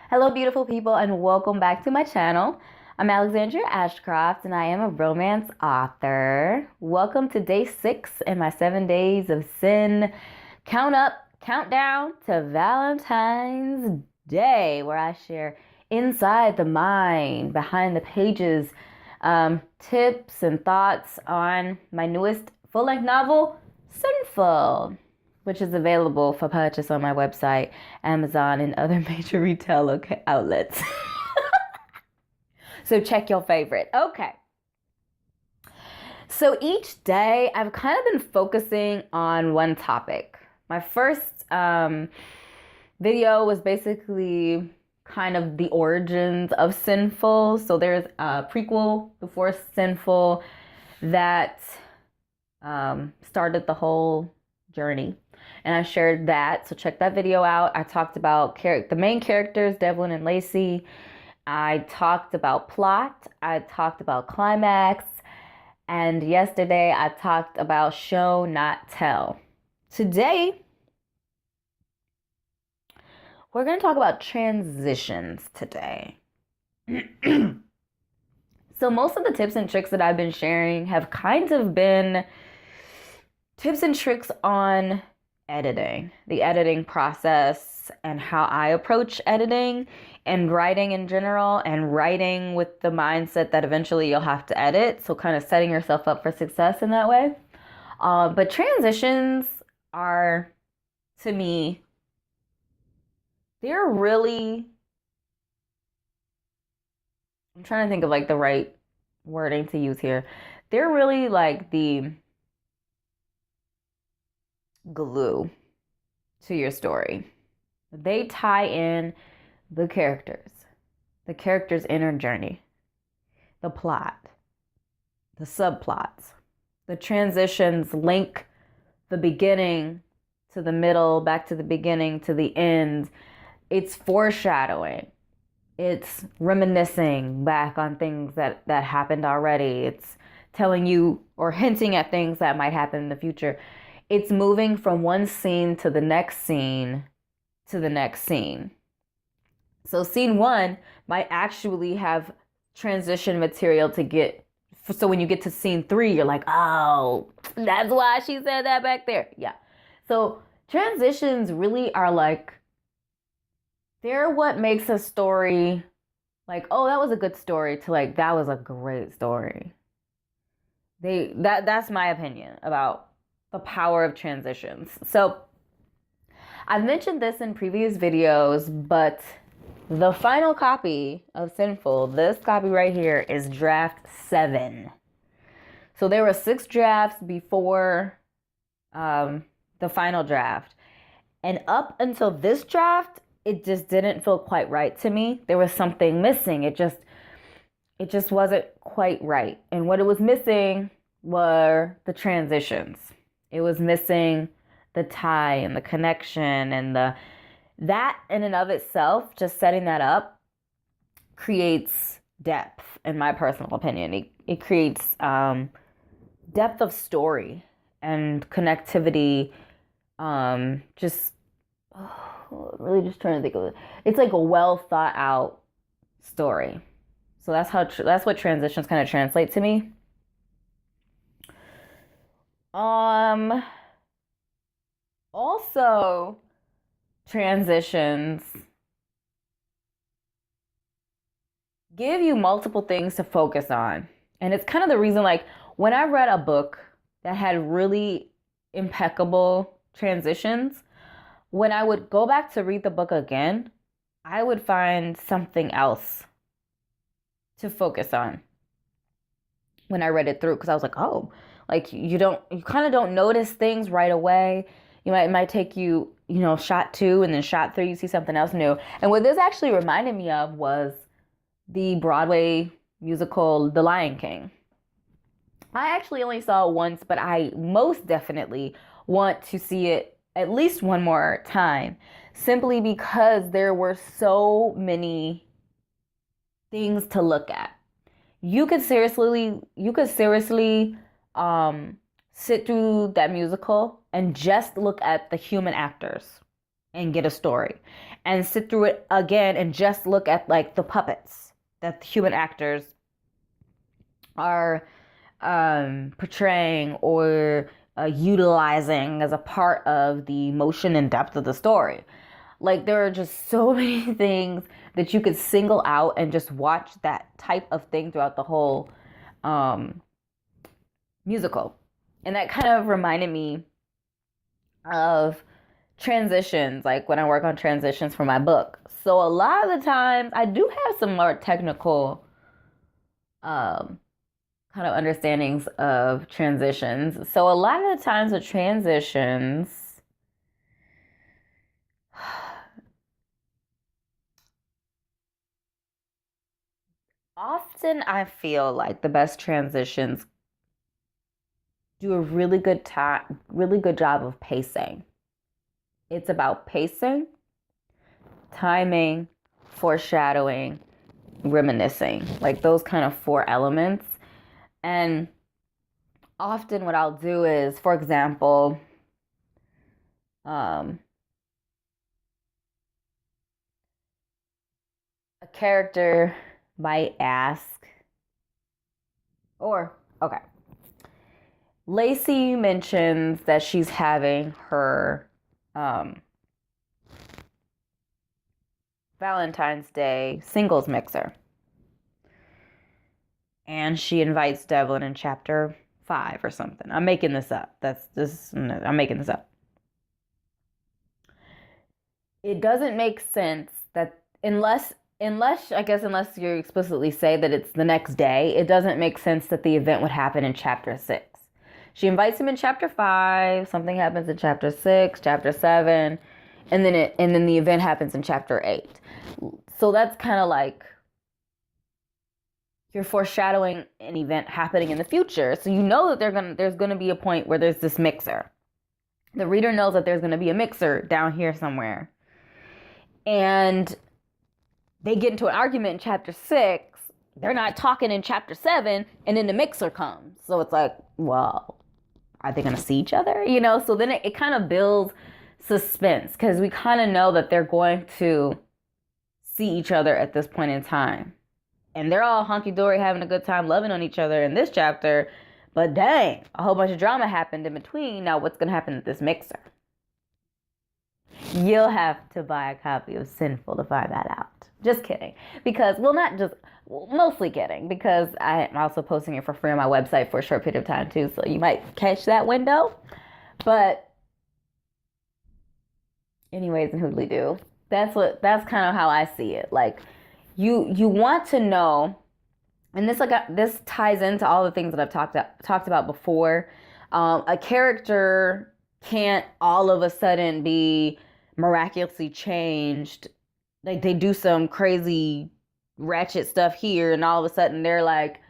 Hello, beautiful people, and welcome back to my channel. I'm Alexandria Ashcroft, and I am a romance author. Welcome to day 6 in my 7 days of Sinn countdown to Valentine's Day, where I share inside the mind, behind the pages, tips and thoughts on my newest full-length novel, Sinnful, which is available for purchase on my website, Amazon, and other major retail outlets. So check your favorite. Okay. So each day I've kind of been focusing on one topic. My first video was basically kind of the origins of Sinnful. So there's a prequel before Sinnful that started the whole journey. And I shared that, so check that video out. I talked about the main characters, Devlin and Lacey. I talked about plot. I talked about climax. And yesterday I talked about show, not tell. Today, we're going to talk about transitions today. So most of the tips and tricks that I've been sharing have kind of been tips and tricks on editing, the editing process, and how I approach editing and writing in general, and writing with the mindset that eventually you'll have to edit. So kind of setting yourself up for success in that way. But transitions are, to me, they're really, I'm trying to think of like the right wording to use here. They're really like the glue to your story. They tie in the character's inner journey, the plot, the subplots. The transitions link the beginning to the middle, back to the beginning, to the end. It's foreshadowing. It's reminiscing back on things that happened already. It's telling you or hinting at things that might happen in the future. It's moving from one scene to the next scene to the next scene. So scene 1 might actually have transition material to get. So when you get to scene 3, you're like, oh, that's why she said that back there. Yeah. So transitions really are like, they're what makes a story like, oh, that was a good story, to like, that was a great story. That's my opinion about the power of transitions. So I've mentioned this in previous videos, but the final copy of Sinnful, this copy right here, is draft 7. So there were 6 drafts before the final draft. And up until this draft, it just didn't feel quite right to me. There was something missing. It just wasn't quite right. And what it was missing were the transitions. It was missing the tie and the connection, and that in and of itself, just setting that up, creates depth, in my personal opinion. It creates depth of story and connectivity. Really just trying to think of it. It's like a well thought out story. So that's what transitions kind of translate to me. Also, transitions give you multiple things to focus on. And it's kind of the reason, like, when I read a book that had really impeccable transitions, when I would go back to read the book again, I would find something else to focus on when I read it through, because I was like, oh, like you kind of don't notice things right away. It might take you, shot 2, and then shot 3, you see something else new. And what this actually reminded me of was the Broadway musical, The Lion King. I actually only saw it once, but I most definitely want to see it at least one more time, simply because there were so many things to look at. You could seriously sit through that musical and just look at the human actors. and get a story, and sit through it again and just look at like the puppets that the human actors are portraying or utilizing as a part of the motion and depth of the story. Like, there are just so many things that you could single out and just watch that type of thing throughout the whole musical. And that kind of reminded me of transitions, like when I work on transitions for my book. So a lot of the times I do have some more technical kind of understandings of transitions. So a lot of the times with transitions, often I feel like the best transitions do a really good job of pacing. It's about pacing, timing, foreshadowing, reminiscing, like those kind of 4 elements. And often what I'll do is, for example, a character might ask, or, okay, Lacey mentions that she's having her Valentine's Day singles mixer. And she invites Devlin in chapter 5 or something. I'm making this up. I'm making this up. It doesn't make sense that unless you explicitly say that it's the next day, it doesn't make sense that the event would happen in chapter 6. She invites him in chapter 5, something happens in chapter 6, chapter 7, and then the event happens in chapter 8. So that's kind of like you're foreshadowing an event happening in the future. So you know that there's gonna be a point where there's this mixer. The reader knows that there's gonna be a mixer down here somewhere. And they get into an argument in chapter 6. They're not talking in chapter 7, and then the mixer comes. So it's like, well, are they gonna see each other? You know, so then it kind of builds suspense, because we kind of know that they're going to see each other at this point in time. And they're all hunky-dory, having a good time, loving on each other in this chapter. But dang, a whole bunch of drama happened in between. Now what's going to happen with this mixer? You'll have to buy a copy of Sinnful to find that out. Just kidding. Because, mostly kidding. Because I'm also posting it for free on my website for a short period of time too. So you might catch that window. But anyways, in Hoodly-Doo, that's kind of how I see it. Like, you want to know, and this ties into all the things that I've talked about before. A character can't all of a sudden be miraculously changed. Like, they do some crazy ratchet stuff here, and all of a sudden they're like,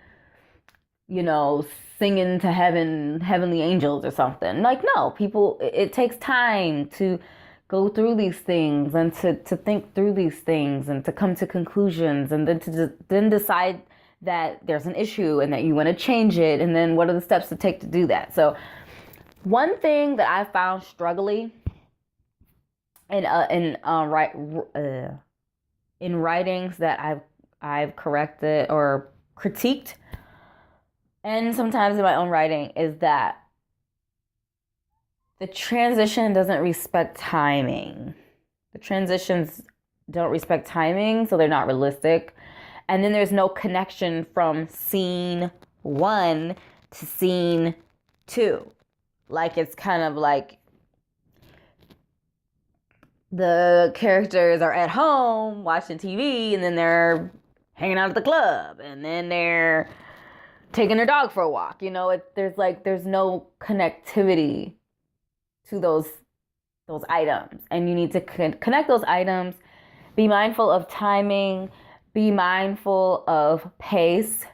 you know, singing to heavenly angels or something. Like, no, it takes time to go through these things and to think through these things and to come to conclusions, and then to decide that there's an issue and that you want to change it, and then what are the steps to take to do that. So one thing that I found struggling in writings that I've corrected or critiqued, and sometimes in my own writing, is that the transition doesn't respect timing. The transitions don't respect timing, so they're not realistic. And then there's no connection from scene 1 to scene 2. Like, it's kind of like the characters are at home watching TV, and then they're hanging out at the club, and then they're taking their dog for a walk. You know, there's no connectivity to those items, and you need to connect those items. Be mindful of timing, be mindful of pace.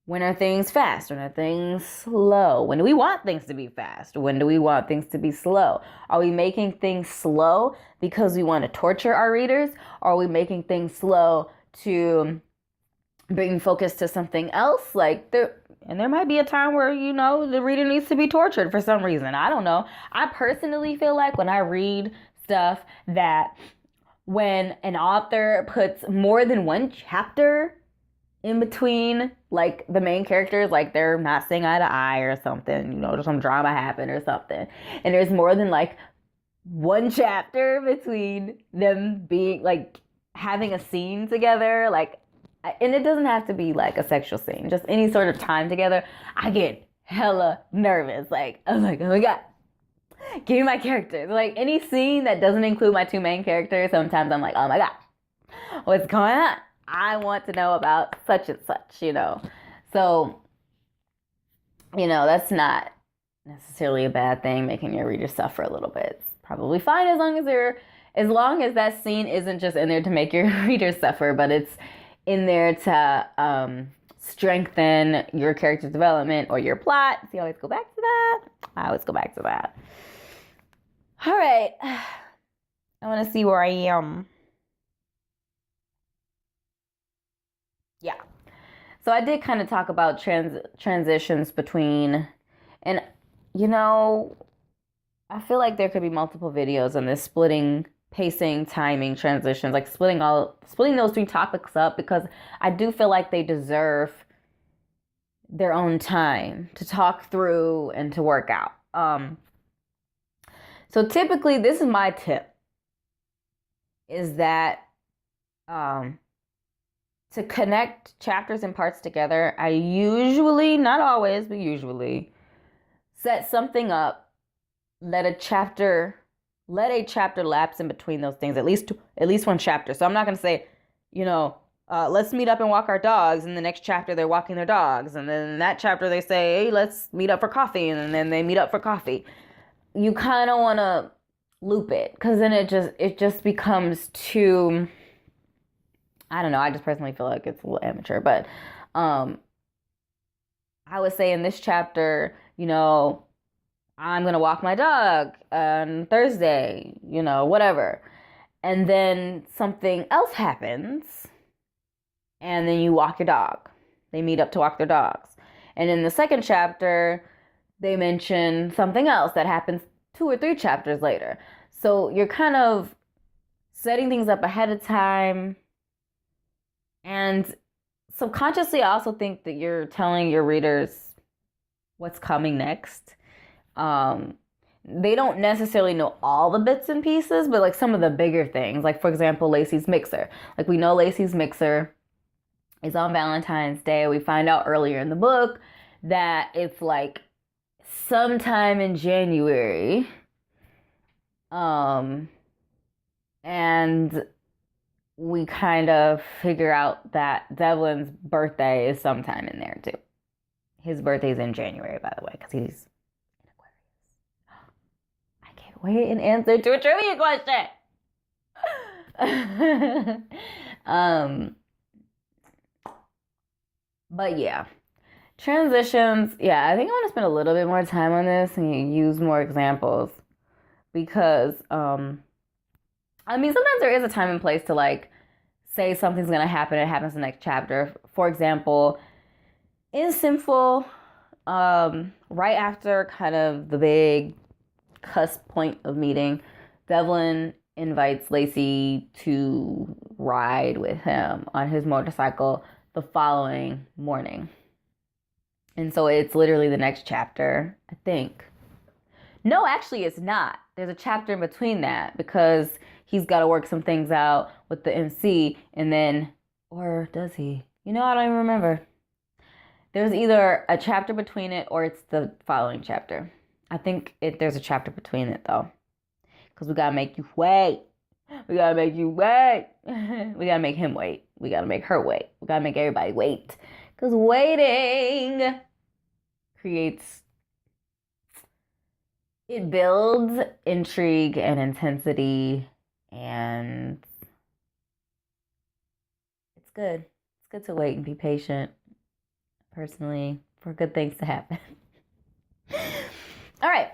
When are things fast? When are things slow? When do we want things to be fast? When do we want things to be slow? Are we making things slow because we want to torture our readers? Or are we making things slow to bring focus to something else? And there might be a time where, you know, the reader needs to be tortured for some reason. I don't know. I personally feel like when I read stuff that when an author puts more than one chapter in between, like, the main characters, like, they're not seeing eye to eye or something, you know, some drama happened or something, and there's more than, like, one chapter between them being, like, having a scene together, like, and it doesn't have to be, like, a sexual scene, just any sort of time together, I get hella nervous. Like, I'm like, oh my God, give me my characters. Like, any scene that doesn't include my two main characters, sometimes I'm like, oh my God, what's going on? I want to know about such and such, you know. So, you know, that's not necessarily a bad thing, making your reader suffer a little bit. It's probably fine as long as that scene isn't just in there to make your reader suffer, but it's in there to strengthen your character development or your plot. So you always go back to that. I always go back to that. All right. I want to see where I am. Yeah. So I did kind of talk about transitions between, and, you know, I feel like there could be multiple videos on this, splitting, pacing, timing, transitions, like splitting those three topics up, because I do feel like they deserve their own time to talk through and to work out. So typically, this is my tip, is that to connect chapters and parts together, I usually, not always, but usually, set something up, let a chapter lapse in between those things, at least one chapter. So I'm not going to say, you know, let's meet up and walk our dogs, and the next chapter they're walking their dogs, and then in that chapter they say, hey, let's meet up for coffee, and then they meet up for coffee. You kind of want to loop it, because then it just becomes too, I don't know, I just personally feel like it's a little amateur, but I would say in this chapter, you know, I'm going to walk my dog on Thursday, you know, whatever. And then something else happens, and then you walk your dog. They meet up to walk their dogs. And in the second chapter, they mention something else that happens 2 or 3 chapters later. So you're kind of setting things up ahead of time. And subconsciously, I also think that you're telling your readers what's coming next. They don't necessarily know all the bits and pieces, but like some of the bigger things, like, for example, Lacey's mixer. Like, we know Lacey's mixer is on Valentine's Day. We find out earlier in the book that it's like sometime in January. And we kind of figure out that Devlin's birthday is sometime in there too. His birthday's in January, by the way, because he's in Aquarius. I can't wait an answer to a trivia question. But yeah, transitions. Yeah, I think I want to spend a little bit more time on this and use more examples, because I mean, sometimes there is a time and place to, like, say something's going to happen, it happens in the next chapter. For example, in Sinnful, right after kind of the big cusp point of meeting, Devlin invites Lacey to ride with him on his motorcycle the following morning. And so it's literally the next chapter, I think. No, actually, it's not. There's a chapter in between that, because he's got to work some things out with the MC, and then, or does he? You know, I don't even remember. There's either a chapter between it, or it's the following chapter. I think there's a chapter between it, though, because we got to make you wait. We got to make you wait. We got to make him wait. We got to make her wait. We got to make everybody wait, because waiting creates... it builds intrigue and intensity, and it's good. It's good to wait and be patient, personally, for good things to happen. All right.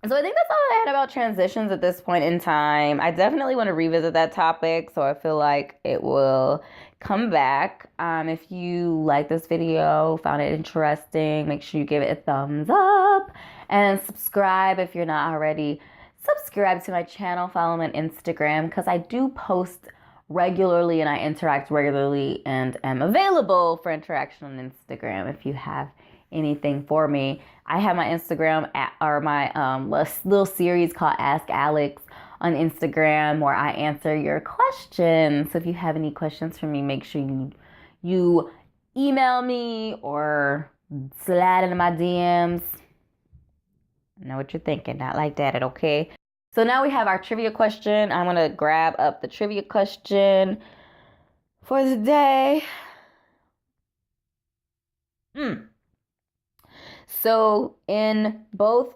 So I think that's all I had about transitions at this point in time. I definitely want to revisit that topic, so I feel like it will come back. If you like this video, found it interesting, make sure you give it a thumbs up and subscribe if you're not already subscribed. subscribe to my channel, follow me on Instagram, because I do post regularly and I interact regularly and am available for interaction on Instagram if you have anything for me. I have my Instagram or my little series called Ask Alex on Instagram where I answer your questions. So if you have any questions for me, make sure you email me or slide into my DMs. I know what you're thinking, not like that, okay? So now we have our trivia question. I'm gonna grab up the trivia question for the day. So in both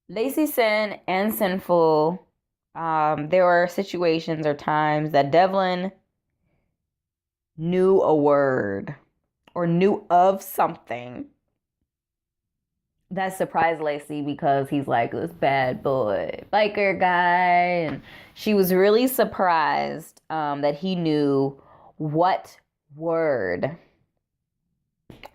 Lacey Sinn and Sinnful, there were situations or times that Devlin knew a word or knew of something that surprised Lacey because he's like this bad boy biker guy, and she was really surprised that he knew what word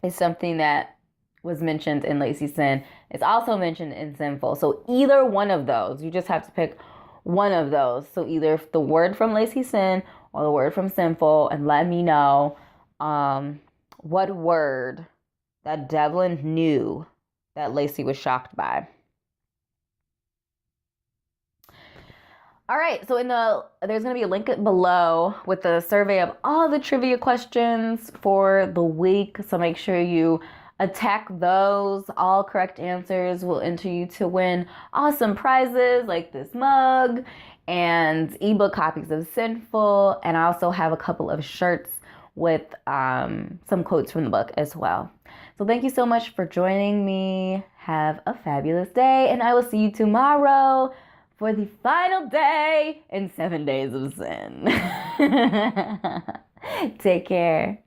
is something that was mentioned in Lacey Sinn. It's also mentioned in Sinnful. So either one of those, you just have to pick one of those. So either the word from Lacey Sinn or the word from Sinnful, and let me know what word that Devlin knew that Lacey was shocked by. All right, so there's going to be a link below with the survey of all the trivia questions for the week. So make sure you attack those. All correct answers will enter you to win awesome prizes like this mug and ebook copies of Sinnful. And I also have a couple of shirts with some quotes from the book as well. So thank you so much for joining me. Have a fabulous day, and I will see you tomorrow for the final day in 7 days of Sinn. Take care.